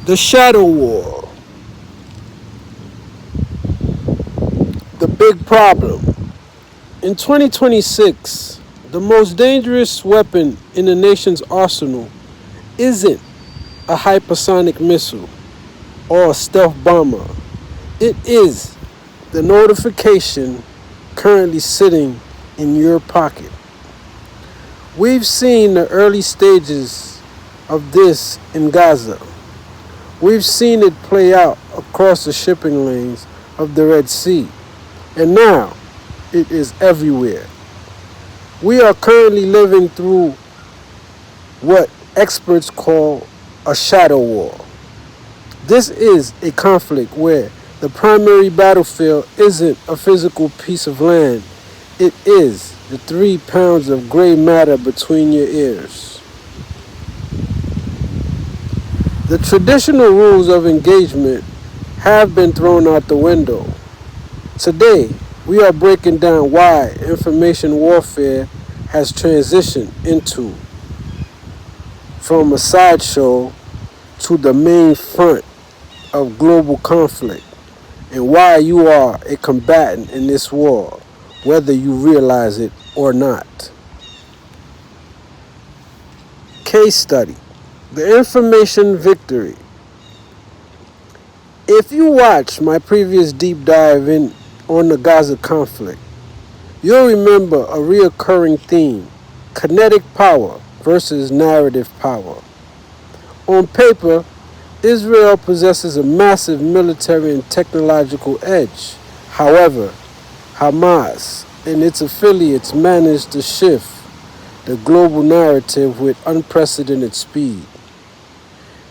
The Shadow War, the big problem. In 2026, the most dangerous weapon in the nation's arsenal isn't a hypersonic missile or a stealth bomber. It is the notification currently sitting in your pocket. We've seen the early stages of this in Gaza. We've seen it play out across the shipping lanes of the Red Sea. And now it is everywhere. We are currently living through what experts call a shadow war. This is a conflict where the primary battlefield isn't a physical piece of land. It is the 3 pounds of gray matter between your ears. The traditional rules of engagement have been thrown out the window. Today, we are breaking down why information warfare has transitioned into from a sideshow to the main front of global conflict, and why you are a combatant in this war, whether you realize it or not. Case study: the information victory. If you watch my previous deep dive on the Gaza conflict, you'll remember a reoccurring theme: kinetic power versus narrative power. On paper, Israel possesses a massive military and technological edge. However, Hamas and its affiliates managed to shift the global narrative with unprecedented speed.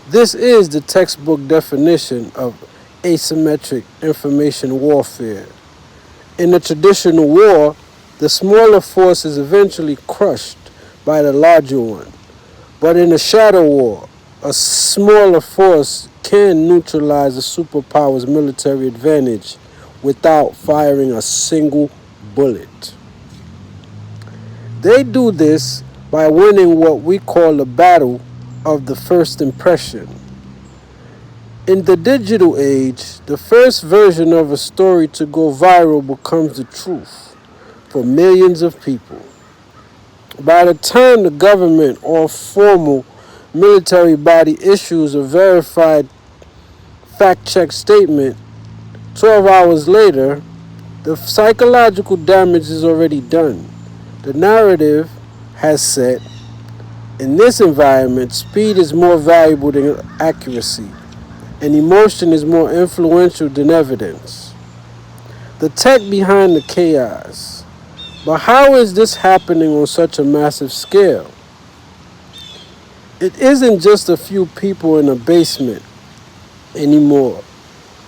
This is the textbook definition of asymmetric information warfare. In a traditional war, the smaller force is eventually crushed by the larger one. But in a shadow war, a smaller force can neutralize a superpower's military advantage without firing a single bullet. They do this by winning what we call the battle of the first impression. In the digital age, the first version of a story to go viral becomes the truth for millions of people. By the time the government or formal military body issues a verified fact-check statement, 12 hours later, the psychological damage is already done. The narrative has set. In this environment, speed is more valuable than accuracy, and emotion is more influential than evidence. The tech behind the chaos. But how is this happening on such a massive scale? It isn't just a few people in a basement anymore.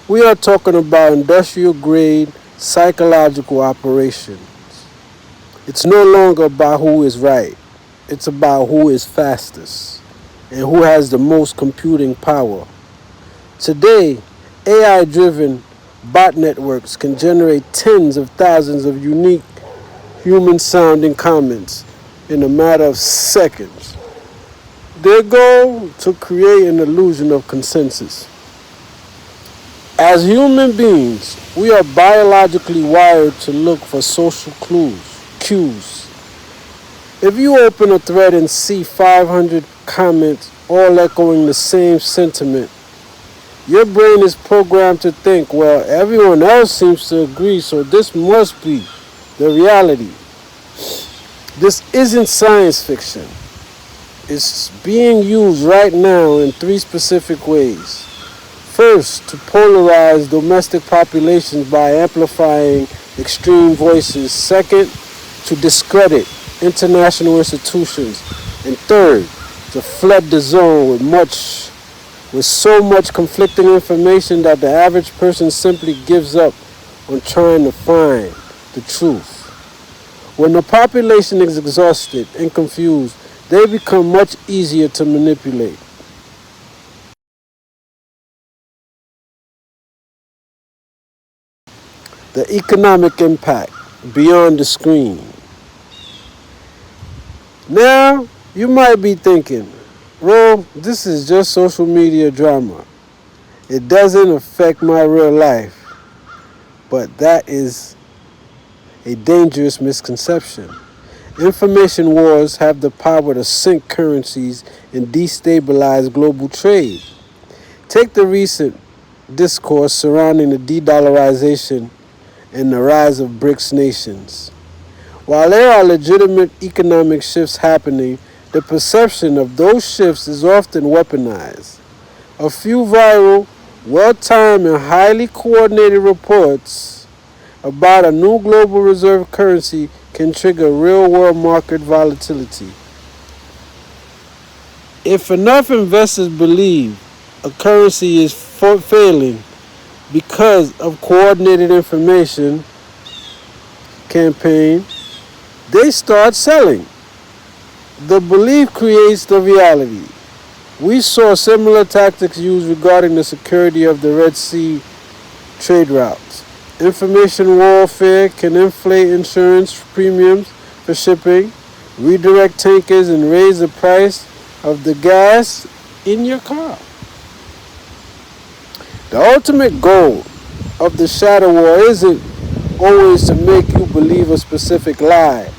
We are talking about industrial grade psychological operations. It's no longer about who is right. It's about who is fastest and who has the most computing power. Today, AI-driven bot networks can generate tens of thousands of unique human-sounding comments in a matter of seconds. Their goal: to create an illusion of consensus. As human beings, we are biologically wired to look for social cues. If you open a thread and see 500 comments all echoing the same sentiment, your brain is programmed to think, well, everyone else seems to agree, so this must be the reality. This isn't science fiction. It's being used right now in 3 specific ways. First, to polarize domestic populations by amplifying extreme voices. Second, to discredit international institutions. And third, to flood the zone with so much conflicting information that the average person simply gives up on trying to find the truth. When the population is exhausted and confused, they become much easier to manipulate. The economic impact beyond the screen. Now, you might be thinking, well, this is just social media drama. It doesn't affect my real life, but that is a dangerous misconception. Information wars have the power to sink currencies and destabilize global trade. Take the recent discourse surrounding the de-dollarization and the rise of BRICS nations. While there are legitimate economic shifts happening, the perception of those shifts is often weaponized. A few viral, well-timed, and highly coordinated reports about a new global reserve currency can trigger real-world market volatility. If enough investors believe a currency is failing because of coordinated information campaign, they start selling. The belief creates the reality. We saw similar tactics used regarding the security of the Red Sea trade routes. Information warfare can inflate insurance premiums for shipping, redirect tankers, and raise the price of the gas in your car. The ultimate goal of the shadow war isn't always to make you believe a specific lie.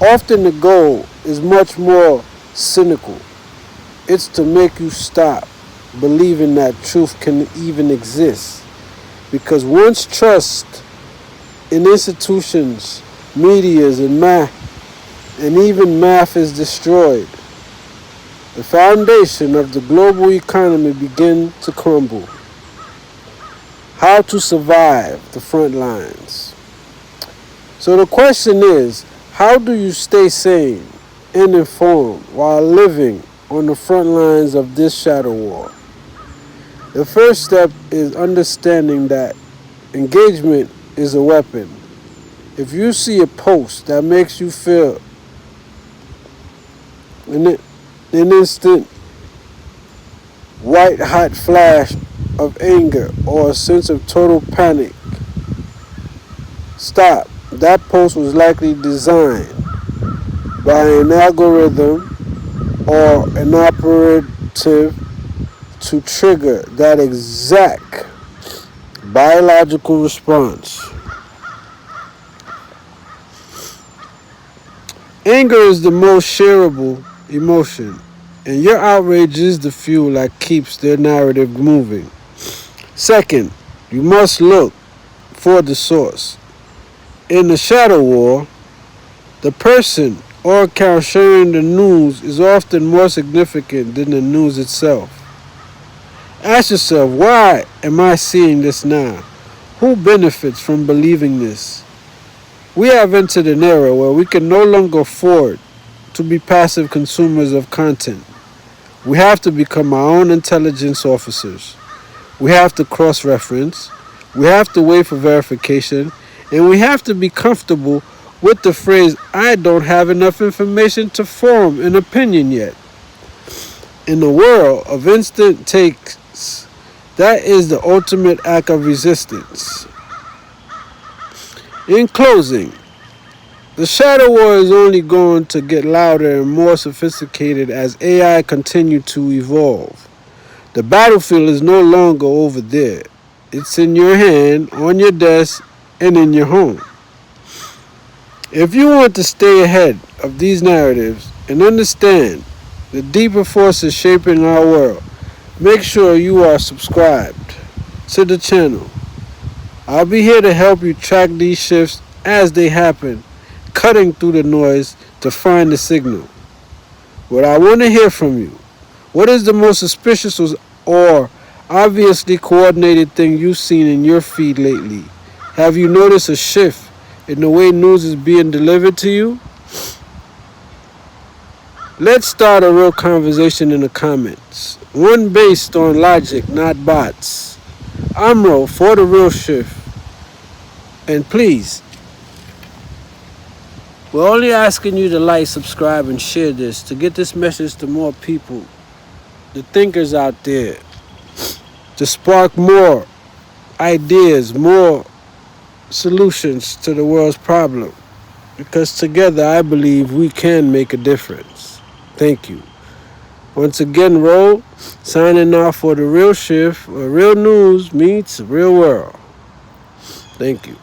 Often the goal is much more cynical. It's to make you stop believing that truth can even exist. Because once trust in institutions, medias, and even math is destroyed, the foundation of the global economy begins to crumble. How to survive the front lines. So the question is, how do you stay sane and informed while living on the front lines of this shadow war? The first step is understanding that engagement is a weapon. If you see a post that makes you feel an instant white hot flash of anger or a sense of total panic, stop. That post was likely designed by an algorithm or an operative to trigger that exact biological response. Anger is the most shareable emotion, and your outrage is the fuel that keeps their narrative moving. Second, you must look for the source. In the shadow war, the person or account sharing the news is often more significant than the news itself. Ask yourself, why am I seeing this now? Who benefits from believing this? We have entered an era where we can no longer afford to be passive consumers of content. We have to become our own intelligence officers. We have to cross-reference. We have to wait for verification. And we have to be comfortable with the phrase, I don't have enough information to form an opinion yet. In the world of instant takes, that is the ultimate act of resistance. In closing, the shadow war is only going to get louder and more sophisticated as AI continues to evolve. The battlefield is no longer over there. It's in your hand, on your desk, and in your home. If you want to stay ahead of these narratives and understand the deeper forces shaping our world, make sure you are subscribed to the channel. I'll be here to help you track these shifts as they happen, cutting through the noise to find the signal. What I want to hear from you. What is the most suspicious or obviously coordinated thing you've seen in your feed lately? Have you noticed a shift in the way news is being delivered to you? Let's start a real conversation in the comments. One based on logic, not bots. Amro for the real shift. And please, we're only asking you to like, subscribe, and share this to get this message to more people, the thinkers out there, to spark more ideas, more solutions to the world's problem. Because together, I believe we can make a difference. Thank you. Once again, Roll, signing off for The Real Shift, where real news meets real world. Thank you.